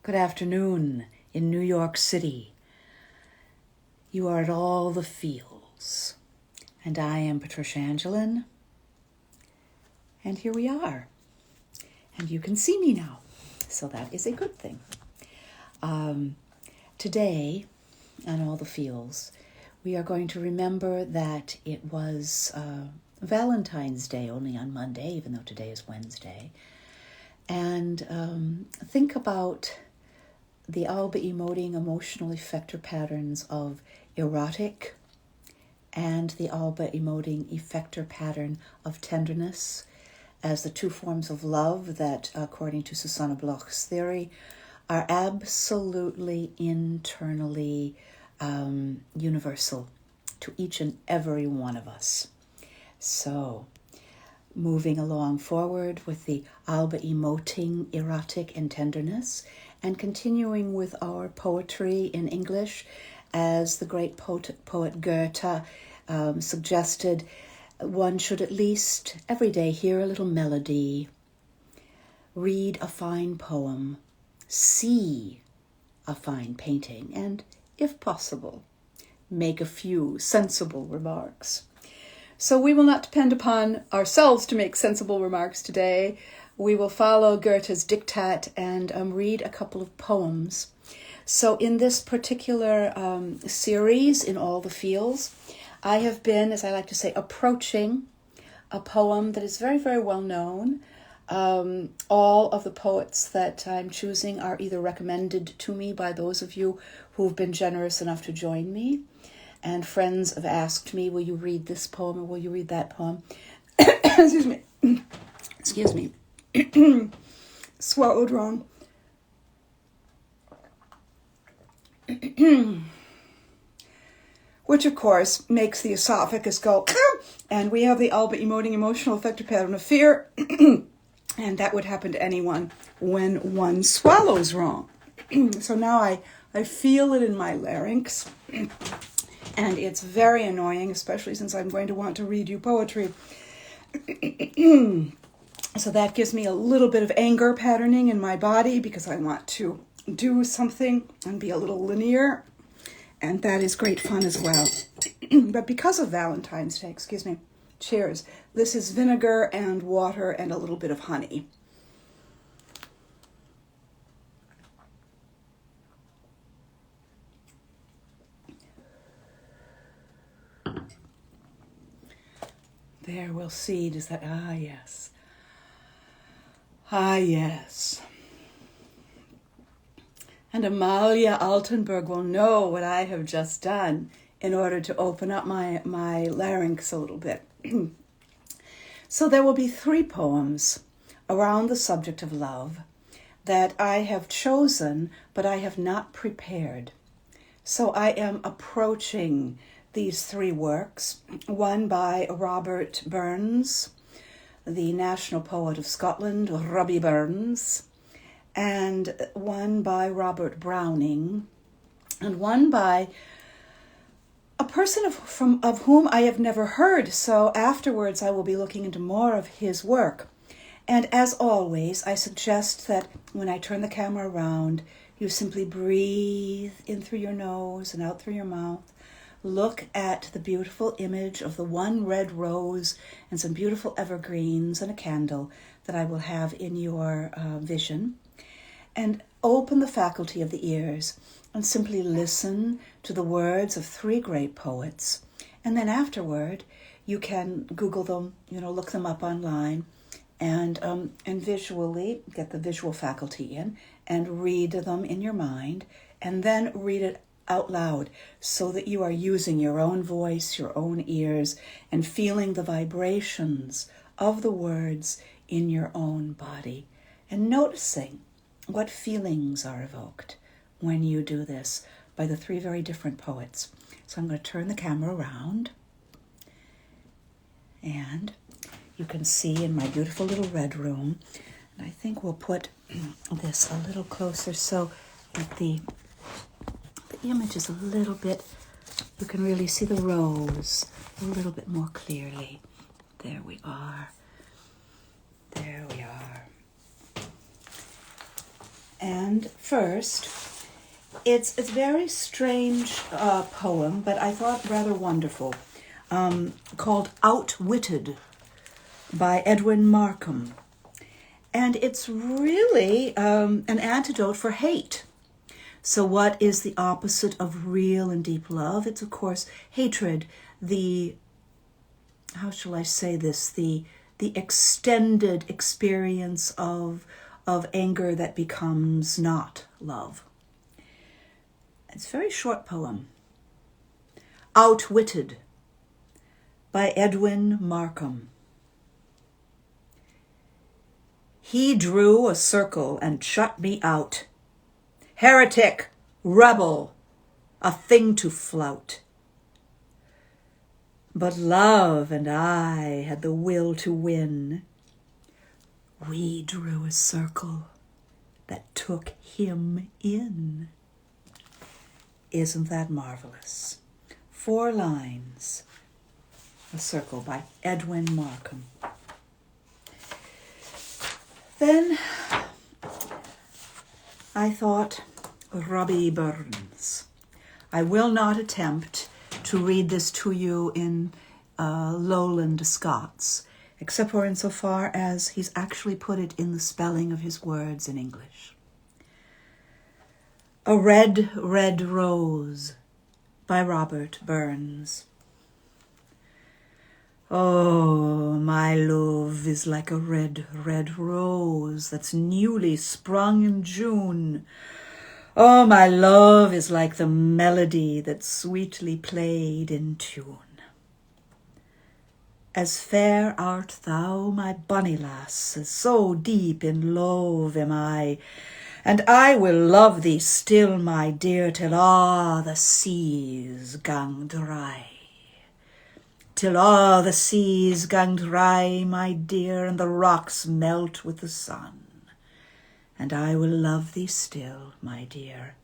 Good afternoon in New York City. You are at all the feels. And I am Patricia Angelin. And here we are. And you can see me now. So that is a good thing. Today, on all the feels, we are going to remember that it was Valentine's Day only on Monday, even though today is Wednesday. And think about the Alba emoting emotional effector patterns of erotic and the Alba emoting effector pattern of tenderness as the two forms of love that, according to Susanna Bloch's theory, are absolutely internally universal to each and every one of us. So, moving along forward with the Alba emoting erotic and tenderness, and continuing with our poetry in English, as the great poet Goethe suggested, one should at least every day hear a little melody, read a fine poem, see a fine painting, and, if possible, make a few sensible remarks. So we will not depend upon ourselves to make sensible remarks today. We will follow Goethe's diktat and read a couple of poems. So in this particular series, in all the feels, I have been, as I like to say, approaching a poem that is very, very well known. All of the poets that I'm choosing are either recommended to me by those of you who have been generous enough to join me. And friends have asked me, will you read this poem or will you read that poem? Excuse me. Excuse me. Swallowed wrong. Which, of course, makes the esophagus go, and we have the Alba emoting emotional effector pattern of fear, and that would happen to anyone when one swallows wrong. So now I feel it in my larynx, and it's very annoying, especially since I'm going to want to read you poetry. So that gives me a little bit of anger patterning in my body because I want to do something and be a little linear. And that is great fun as well. But because of Valentine's Day, cheers. This is vinegar and water and a little bit of honey. There, we'll see. Does that... Ah, yes. Ah, yes. And Amalia Altenberg will know what I have just done in order to open up my larynx a little bit. So there will be 3 poems around the subject of love that I have chosen, but I have not prepared. So I am approaching these 3 works, one by Robert Burns, the national poet of Scotland, Robbie Burns, and one by Robert Browning, and one by a person of whom I have never heard, so afterwards I will be looking into more of his work. And as always, I suggest that when I turn the camera around, you simply breathe in through your nose and out through your mouth. Look at the beautiful image of the one red rose and some beautiful evergreens and a candle that I will have in your vision. And open the faculty of the ears and simply listen to the words of 3 great poets. And then afterward, you can Google them, look them up online and visually get the visual faculty in and read them in your mind and then read it out loud so that you are using your own voice, your own ears, and feeling the vibrations of the words in your own body and noticing what feelings are evoked when you do this by the 3 very different poets. So I'm going to turn the camera around, and you can see in my beautiful little red room, and I think we'll put this a little closer so that the image is a little bit, you can really see the rose a little bit more clearly. There we are. There we are. And first, it's a very strange poem, but I thought rather wonderful, called Outwitted by Edwin Markham. And it's really an antidote for hate. So what is the opposite of real and deep love? It's, of course, hatred, how shall I say this, the extended experience of anger that becomes not love. It's a very short poem. Outwitted by Edwin Markham. He drew a circle and shut me out. Heretic, rebel, a thing to flout. But love and I had the will to win. We drew a circle that took him in. Isn't that marvelous? 4 lines. A Circle by Edwin Markham. Then I thought, Robbie Burns. I will not attempt to read this to you in Lowland Scots, except for insofar as he's actually put it in the spelling of his words in English. A Red, Red Rose by Robert Burns. Oh, my love is like a red, red rose that's newly sprung in June. Oh, my love is like the melody that's sweetly played in tune. As fair art thou, my bonny lass, as so deep in love am I, and I will love thee still, my dear, till a' the seas gang dry. Till a' the seas gang dry, my dear, and the rocks melt with the sun. And I will love thee still, my dear,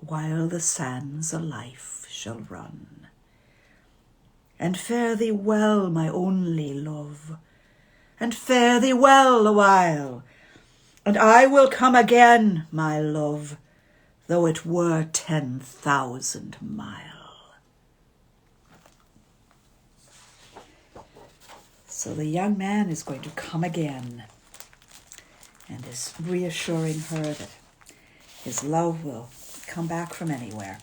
while the sands o' life shall run. And fare thee well, my only love, and fare thee well a while, and I will come again, my love, though it were 10,000 mile. So the young man is going to come again, and is reassuring her that his love will come back from anywhere.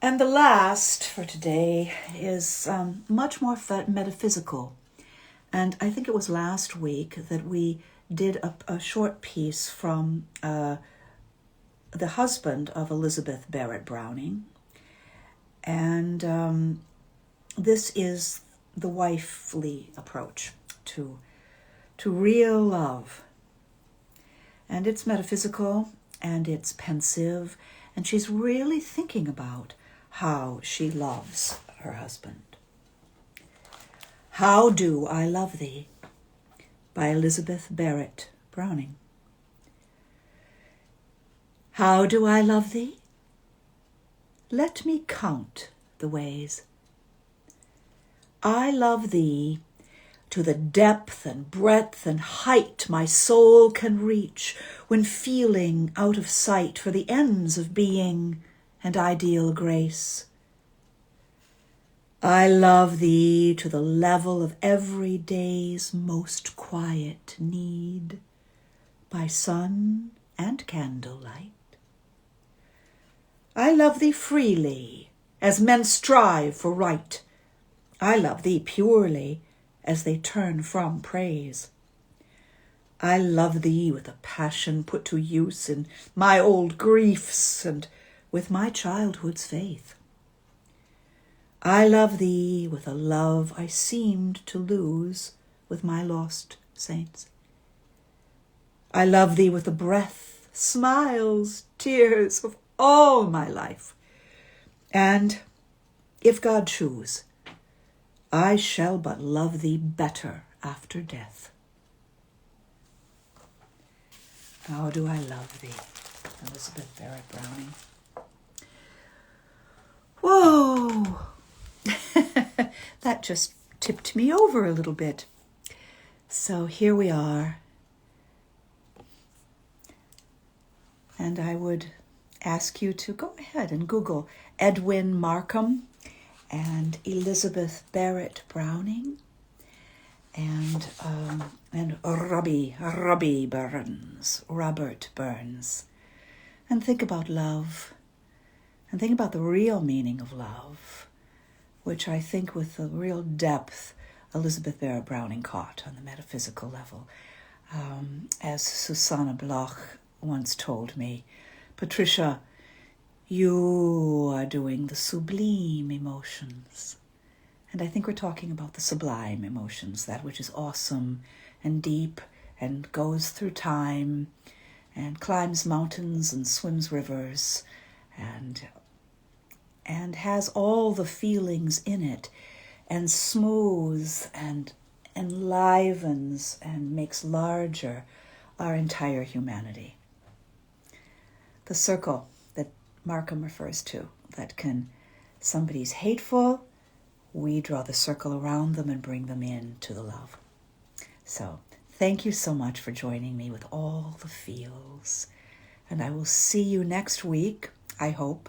And the last for today is much more metaphysical. And I think it was last week that we did a short piece from the husband of Elizabeth Barrett Browning. And this is the wifely approach to real love. And it's metaphysical and it's pensive, and she's really thinking about how she loves her husband. How Do I Love Thee by Elizabeth Barrett Browning. How do I love thee? Let me count the ways. I love thee to the depth and breadth and height my soul can reach, when feeling out of sight for the ends of being and ideal grace. I love thee to the level of every day's most quiet need, by sun and candlelight. I love thee freely, as men strive for right. I love thee purely, as they turn from praise. I love thee with a passion put to use in my old griefs and with my childhood's faith. I love thee with a love I seemed to lose with my lost saints. I love thee with the breath, smiles, tears of all my life. And, if God choose, I shall but love thee better after death. How do I love thee? Elizabeth Barrett Browning. Whoa! That just tipped me over a little bit. So here we are. And I would ask you to go ahead and Google Edwin Markham and Elizabeth Barrett Browning and Robert Burns, and think about love, and think about the real meaning of love, which I think with the real depth Elizabeth Barrett Browning caught on the metaphysical level. As Susanna Bloch once told me, Patricia, you are doing the sublime emotions. And I think we're talking about the sublime emotions, that which is awesome and deep and goes through time and climbs mountains and swims rivers and has all the feelings in it and smooths and enlivens and makes larger our entire humanity. The circle that Markham refers to, that somebody's hateful, we draw the circle around them and bring them into the love. So thank you so much for joining me with all the feels. And I will see you next week, I hope,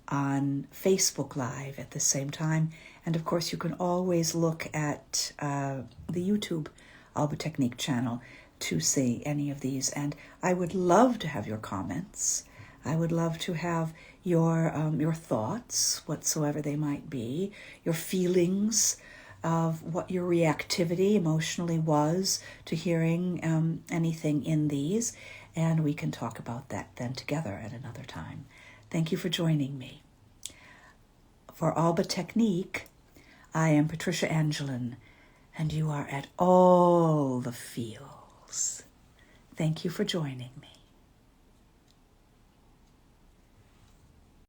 on Facebook Live at the same time. And of course, you can always look at the YouTube Alba Technique channel to see any of these. And I would love to have your comments. I would love to have your thoughts, whatsoever they might be, your feelings of what your reactivity emotionally was to hearing anything in these. And we can talk about that then together at another time. Thank you for joining me. For Alba Technique, I am Patricia Angelin, and you are at all the feels. Thank you for joining me.